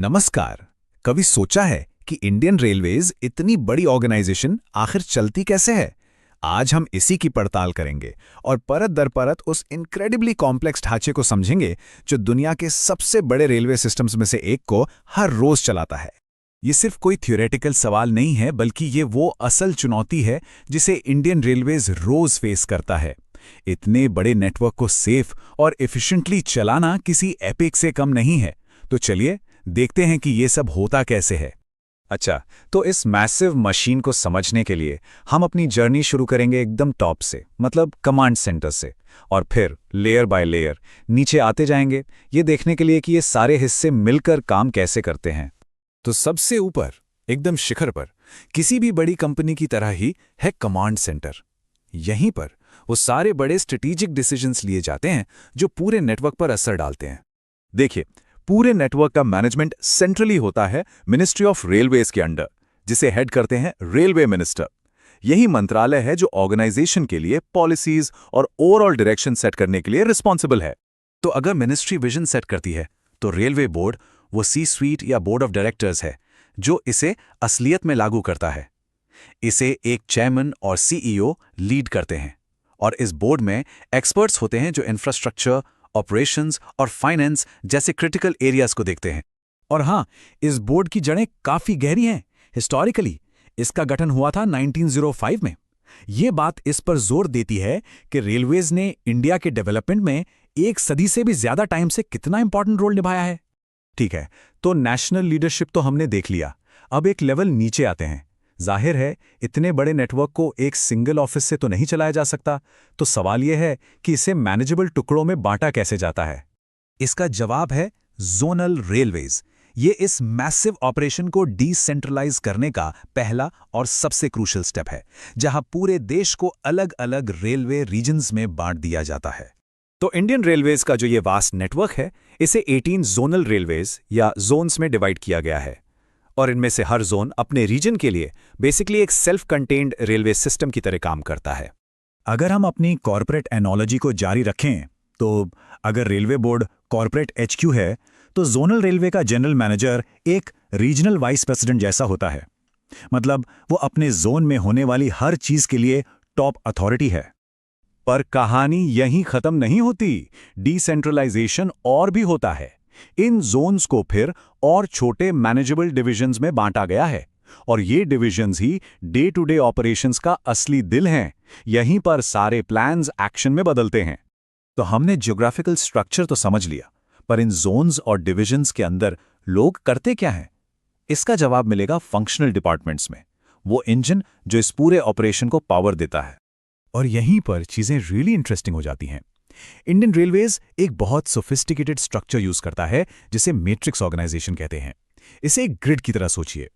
नमस्कार। कभी सोचा है कि इंडियन रेलवेज इतनी बड़ी ऑर्गेनाइजेशन आखिर चलती कैसे है? आज हम इसी की पड़ताल करेंगे और परत दर परत उस इनक्रेडिबली कॉम्प्लेक्स ढांचे को समझेंगे जो दुनिया के सबसे बड़े रेलवे सिस्टम्स में से एक को हर रोज चलाता है। ये सिर्फ कोई थ्योरेटिकल सवाल नहीं है, बल्कि ये वो असल चुनौती है जिसे इंडियन रेलवेज रोज फेस करता है। इतने बड़े नेटवर्क को सेफ और एफिशिएंटली चलाना किसी एपिक से कम नहीं है। तो चलिए देखते हैं कि ये सब होता कैसे है। अच्छा, तो इस मैसिव मशीन को समझने के लिए हम अपनी जर्नी शुरू करेंगे एकदम टॉप से, मतलब कमांड सेंटर से, और फिर लेयर बाय लेयर नीचे आते जाएंगे, ये देखने के लिए कि ये सारे हिस्से मिलकर काम कैसे करते हैं। तो सबसे ऊपर, एकदम शिखर पर, किसी भी बड़ी कंपनी की तरह ही है कमांड सेंटर। यहीं पर वो सारे बड़े स्ट्रेटेजिक डिसीजंस लिए जाते हैं जो पूरे नेटवर्क पर असर डालते हैं। देखिए, पूरे नेटवर्क का मैनेजमेंट सेंट्रली होता है मिनिस्ट्री ऑफ रेलवेज के अंडर, जिसे हेड करते हैं रेलवे मिनिस्टर। यही मंत्रालय है जो ऑर्गेनाइजेशन के लिए पॉलिसीज और ओवरऑल डायरेक्शन सेट करने के लिए रिस्पॉन्सिबल है। तो अगर मिनिस्ट्री विजन सेट करती है तो रेलवे बोर्ड, वो सी स्वीट या बोर्ड ऑफ डायरेक्टर्स है जो इसे असलियत में लागू करता है। इसे एक चेयरमैन और सीईओ लीड करते हैं, और इस बोर्ड में एक्सपर्ट्स होते हैं जो इंफ्रास्ट्रक्चर, ऑपरेशंस और फाइनेंस जैसे क्रिटिकल एरियाज को देखते हैं। और हाँ, इस बोर्ड की जड़ें काफी गहरी हैं। हिस्टोरिकली इसका गठन हुआ था 1905 में। ये बात इस पर जोर देती है कि रेलवेज ने इंडिया के डेवलपमेंट में एक सदी से भी ज्यादा टाइम से कितना इंपॉर्टेंट रोल निभाया है। ठीक है, तो नेशनल लीडरशिप तो हमने देख लिया। अब एक लेवल नीचे आते हैं। जाहिर है, इतने बड़े नेटवर्क को एक सिंगल ऑफिस से तो नहीं चलाया जा सकता, तो सवाल यह है कि इसे मैनेजेबल टुकड़ों में बांटा कैसे जाता है। इसका जवाब है जोनल रेलवेज। ये इस मैसिव ऑपरेशन को डिसेंट्रलाइज करने का पहला और सबसे क्रूशियल स्टेप है, जहां पूरे देश को अलग अलग रेलवे रीजन्स में बांट दिया जाता है। तो इंडियन रेलवेज का जो ये वास्ट नेटवर्क है, इसे 18 जोनल रेलवेज या जोन्स में डिवाइड किया गया है, और इनमें से हर जोन अपने रीजन के लिए बेसिकली एक सेल्फ कंटेन्ड रेलवे सिस्टम की तरह काम करता है। अगर हम अपनी कॉर्पोरेट एनोलॉजी को जारी रखें, तो अगर रेलवे बोर्ड कॉर्पोरेट एचक्यू है, तो जोनल रेलवे का जनरल मैनेजर एक रीजनल वाइस प्रेसिडेंट जैसा होता है। मतलब वो अपने जोन में होने वाली हर चीज के लिए टॉप अथॉरिटी है। पर कहानी यहीं खत्म नहीं होती। डिसेंट्रलाइजेशन और भी होता है। इन जोन्स को फिर और छोटे मैनेजेबल डिविजन्स में बांटा गया है, और ये डिविजन्स ही डे टू डे ऑपरेशंस का असली दिल हैं। यहीं पर सारे प्लान्स एक्शन में बदलते हैं। तो हमने ज्योग्राफिकल स्ट्रक्चर तो समझ लिया, पर इन जोन्स और डिविजन्स के अंदर लोग करते क्या हैं? इसका जवाब मिलेगा फंक्शनल डिपार्टमेंट्स में, वो इंजन जो इस पूरे ऑपरेशन को पावर देता है। और यहीं पर चीजें रियली इंटरेस्टिंग हो जाती हैं। इंडियन रेलवेज एक बहुत सोफिस्टिकेटेड स्ट्रक्चर यूज करता है जिसे मैट्रिक्स ऑर्गेनाइजेशन कहते हैं। इसे एक ग्रिड की तरह सोचिए।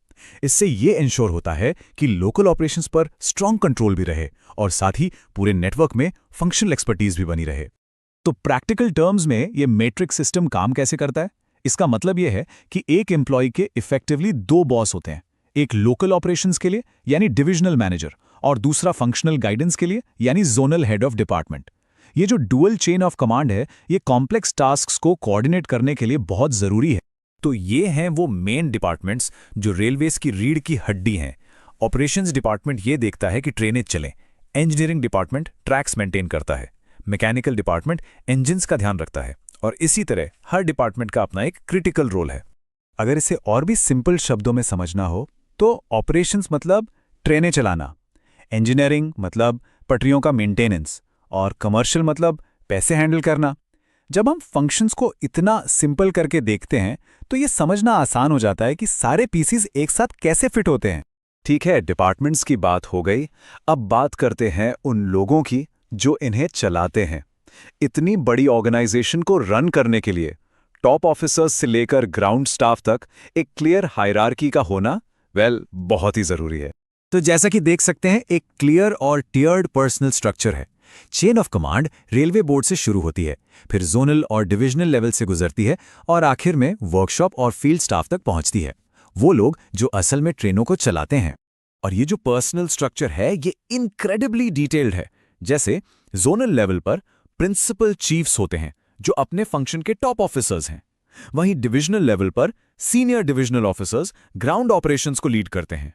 इससे यह इंश्योर होता है कि लोकल ऑपरेशंस पर स्ट्रांग कंट्रोल भी रहे और साथ ही पूरे नेटवर्क में फंक्शनल एक्सपर्टीज भी बनी रहे। तो प्रैक्टिकल टर्म्स में यह मैट्रिक्स सिस्टम काम कैसे करता है? इसका मतलब यह है कि एक एम्प्लॉय के इफेक्टिवली दो बॉस होते हैं, एक लोकल ऑपरेशंस के लिए यानी डिविजनल मैनेजर, और दूसरा फंक्शनल गाइडेंस के लिए यानी जोनल हेड ऑफ डिपार्टमेंट। ये जो डुअल चेन ऑफ कमांड है, ये कॉम्प्लेक्स टास्क्स को कोऑर्डिनेट करने के लिए बहुत जरूरी है। तो ये हैं वो मेन डिपार्टमेंट्स जो रेलवेज की रीढ़ की हड्डी हैं। ऑपरेशंस डिपार्टमेंट ये देखता है कि ट्रेनें चलें, इंजीनियरिंग डिपार्टमेंट ट्रैक्स मेंटेन करता है, मैकेनिकल डिपार्टमेंट इंजन्स का ध्यान रखता है, और इसी तरह हर डिपार्टमेंट का अपना एक क्रिटिकल रोल है। अगर इसे और भी सिंपल शब्दों में समझना हो तो ऑपरेशंस मतलब ट्रेनें चलाना, इंजीनियरिंग मतलब पटरियों का मेंटेनेंस, और कमर्शियल मतलब पैसे हैंडल करना। जब हम फंक्शंस को इतना सिंपल करके देखते हैं तो ये समझना आसान हो जाता है कि सारे पीसीज एक साथ कैसे फिट होते हैं। ठीक है, डिपार्टमेंट्स की बात हो गई। अब बात करते हैं उन लोगों की जो इन्हें चलाते हैं। इतनी बड़ी ऑर्गेनाइजेशन को रन करने के लिए टॉप ऑफिसर्स से लेकर ग्राउंड स्टाफ तक एक क्लियर हायरार्की का होना बहुत ही जरूरी है। तो जैसा कि देख सकते हैं, एक क्लियर और टियर्ड पर्सनल स्ट्रक्चर है। Chain of command railway board से शुरू होती है, फिर जोनल और डिविजनल लेवल से गुजरती है, और आखिर में वर्कशॉप और फील्ड स्टाफ तक पहुंचती है, वो लोग जो असल में ट्रेनों को चलाते हैं। और ये जो पर्सनल स्ट्रक्चर है, ये इनक्रेडिबली डिटेल्ड है। जैसे जोनल लेवल पर प्रिंसिपल चीफ्स होते हैं जो अपने फंक्शन के टॉप ऑफिसर्स हैं। वहीं डिविजनल लेवल पर senior divisional officers ground operations को लीड करते हैं।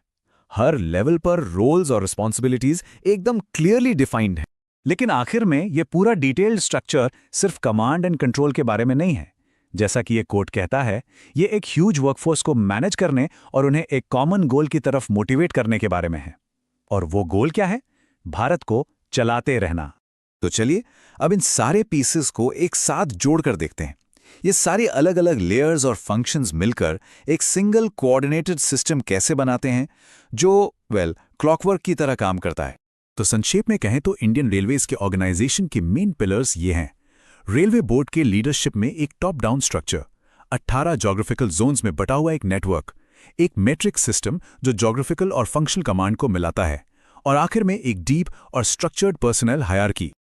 हर लेवल पर रोल्स और रिस्पॉन्सिबिलिटीज एकदम क्लियरली डिफाइंड हैं। लेकिन आखिर में ये पूरा डिटेल्ड स्ट्रक्चर सिर्फ कमांड एंड कंट्रोल के बारे में नहीं है। जैसा कि ये कोट कहता है, ये एक ह्यूज वर्कफोर्स को मैनेज करने और उन्हें एक कॉमन गोल की तरफ मोटिवेट करने के बारे में है। और वो गोल क्या है? भारत को चलाते रहना। तो चलिए अब इन सारे पीसेस को एक साथ जोड़कर देखते हैं। ये सारे अलग अलग लेयर्स और फंक्शंस मिलकर एक सिंगल कोऑर्डिनेटेड सिस्टम कैसे बनाते हैं जो क्लॉकवर्क की तरह काम करता है। तो संक्षेप में कहें तो इंडियन रेलवेज के ऑर्गेनाइजेशन के मेन पिलर्स ये हैं। रेलवे बोर्ड के लीडरशिप में एक top down structure, 18 geographical zones में बटा हुआ एक नेटवर्क, एक मैट्रिक सिस्टम जो ज्योग्राफिकल और फंक्शनल कमांड को मिलाता है, और आखिर में एक डीप और स्ट्रक्चर्ड पर्सनल हायरार्की।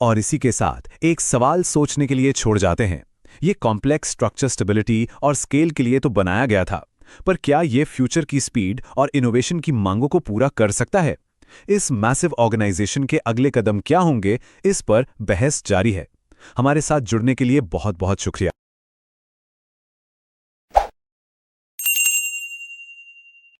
और इसी के साथ एक सवाल सोचने के लिए छोड़ जाते हैं। ये कॉम्प्लेक्स स्ट्रक्चर स्टेबिलिटी और स्केल के लिए तो बनाया गया था, पर क्या ये फ्यूचर की स्पीड और इनोवेशन की मांगों को पूरा कर सकता है? इस मैसिव ऑर्गेनाइजेशन के अगले कदम क्या होंगे, इस पर बहस जारी है। हमारे साथ जुड़ने के लिए बहुत बहुत शुक्रिया।